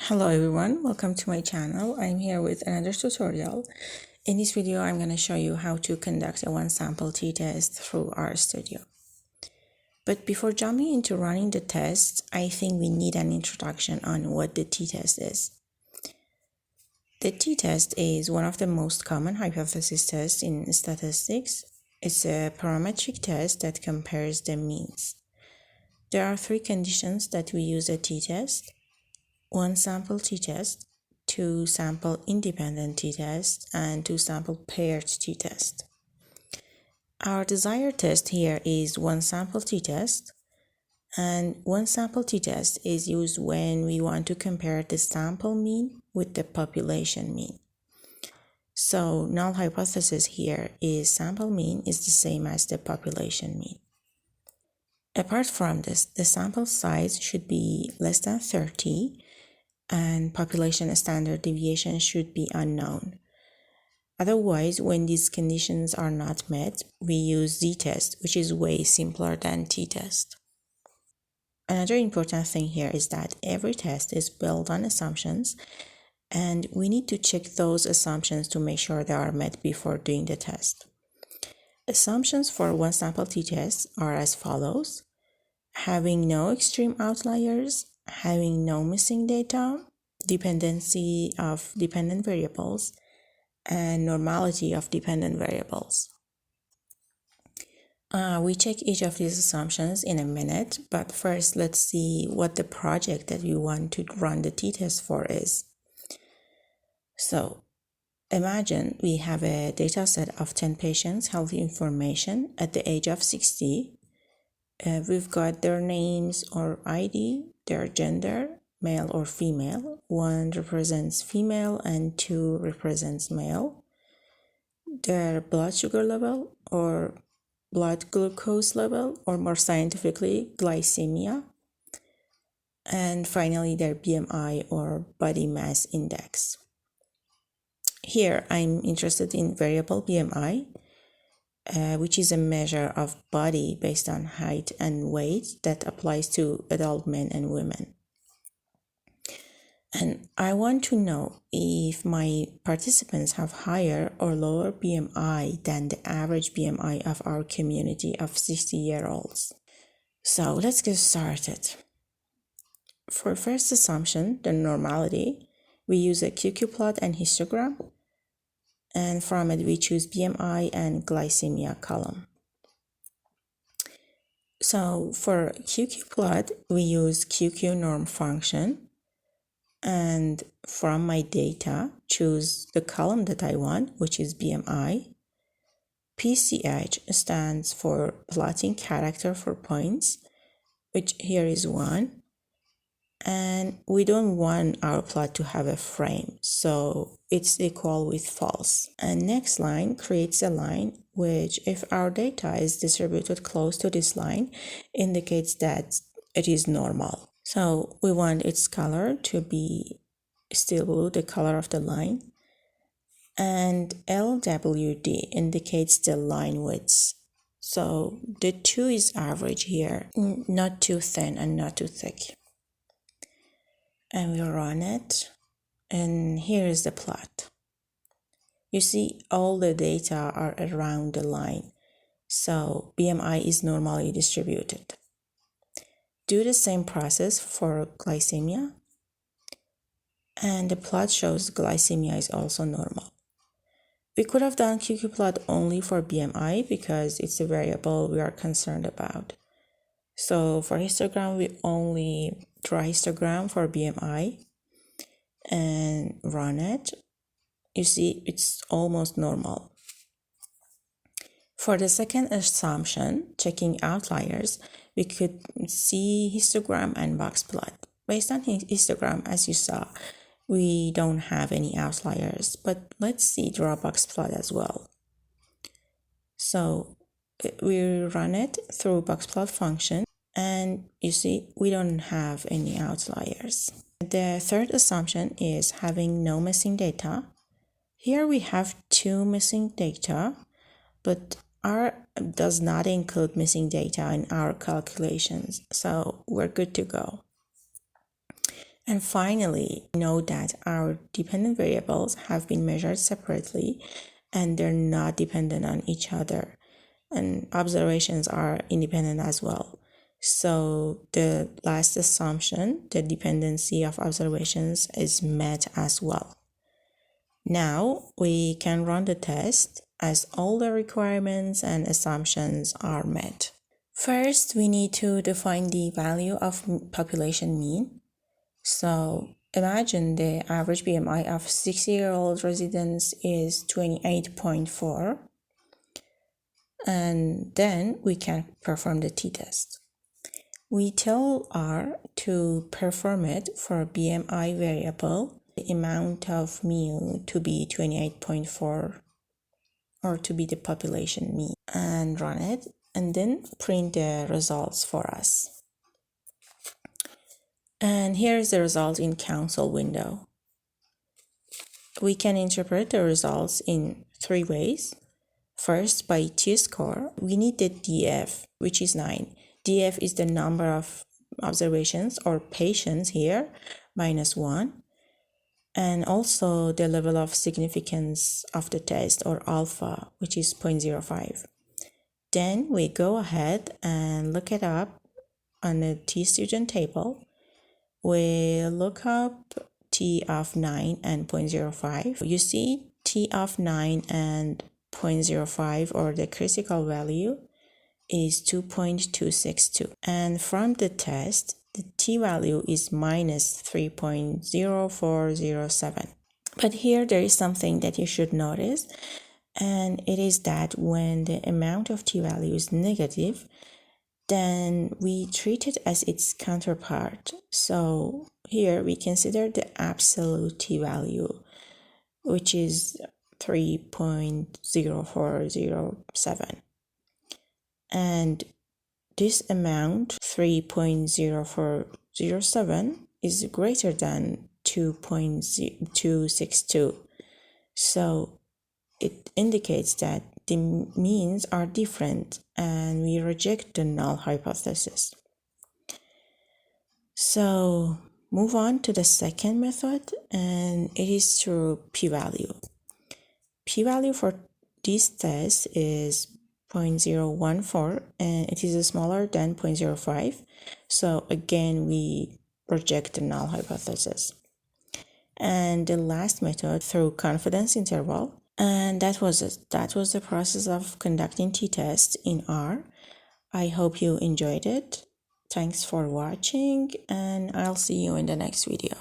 Hello everyone, welcome to my channel. I'm here with another tutorial. In this video, I'm going to show you how to conduct a one sample t-test through RStudio. But before jumping into running the test, I think we need an introduction on what the t-test is. The t-test is one of the most common hypothesis tests in statistics. It's a parametric test that compares the means. There are three conditions that we use a t-test. One sample t-test, two sample independent t-test, and two sample paired t-test. Our desired test here is one sample t-test, and one sample t-test is used when we want to compare the sample mean with the population mean. So null hypothesis here is sample mean is the same as the population mean. Apart from this, the sample size should be less than 30 and population standard deviation should be unknown. Otherwise, when these conditions are not met, we use z-test, which is way simpler than t-test. Another important thing here is that every test is built on assumptions, and we need to check those assumptions to make sure they are met before doing the test. Assumptions for one sample t-test are as follows: having no extreme outliers, having no missing data, dependency of dependent variables, and normality of dependent variables. We check each of these assumptions in a minute, but first let's see what the project that we want to run the t-test for is. So imagine we have a data set of 10 patients' health information at the age of 60. We've got their names or ID, their gender, male or female. One represents female and two represents male. Their blood sugar level or blood glucose level, or more scientifically, glycemia. And finally, their BMI or body mass index. Here, I'm interested in variable BMI, which is a measure of body based on height and weight that applies to adult men and women. And I want to know if my participants have higher or lower BMI than the average BMI of our community of 60-year-olds. So let's get started. For first assumption, the normality, we use a QQ plot and histogram. And from it, we choose BMI and glycemia column. So for QQ plot, we use QQ norm function. And from my data, choose the column that I want, which is BMI. PCH stands for plotting character for points, which here is 1. And we don't want our plot to have a frame, so it's equal with false. And next line creates a line which, if our data is distributed close to this line, indicates that it is normal. So we want its color to be still blue, the color of the line. And LWD indicates the line width. So the 2 is average here, not too thin and not too thick. And we run it, and here is the plot. You see all the data are around the line, so BMI is normally distributed. Do the same process for glycemia, and the plot shows glycemia is also normal. We could have done QQ plot only for BMI because it's a variable we are concerned about. So for histogram, we only draw histogram for BMI and run it. You see, it's almost normal. For the second assumption, checking outliers, we could see histogram and box plot. Based on histogram, as you saw, we don't have any outliers, but let's see draw box plot as well. So we run it through box plot function, and you see we don't have any outliers. The third assumption is having no missing data. Here we have 2 missing data, but R does not include missing data in our calculations, so we're good to go. And finally, note that our dependent variables have been measured separately and they're not dependent on each other. And observations are independent as well. So the last assumption, the dependency of observations, is met as well. Now we can run the test as all the requirements and assumptions are met. First, we need to define the value of population mean. So imagine the average BMI of 60-year-old residents is 28.4, and then we can perform the t-test. We tell R to perform it for BMI variable, the amount of mu to be 28.4 or to be the population mean, and run it, and then print the results for us. And here is the result in console window. We can interpret the results in 3 ways. First, by t-score, we need the DF, which is 9. DF is the number of observations or patients here, -1. And also the level of significance of the test, or alpha, which is 0.05. Then we go ahead and look it up on the t-student table. We look up T of 9 and 0.05. You see T of 9 and 0.05, or the critical value, is 2.262. And from the test, the T value is minus 3.0407. But here there is something that you should notice, and it is that when the amount of T value is negative, then we treat it as its counterpart. So here we consider the absolute T value, which is 3.0407. And this amount, 3.0407, is greater than 2.262. So it indicates that the means are different and we reject the null hypothesis. So move on to the second method, and it is through p-value. P-value for this test is 0.014, and it is smaller than 0.05. So again, we reject the null hypothesis. And the last method, through confidence interval. And that was it. That was the process of conducting t-test in R. I hope you enjoyed it. Thanks for watching, and I'll see you in the next video.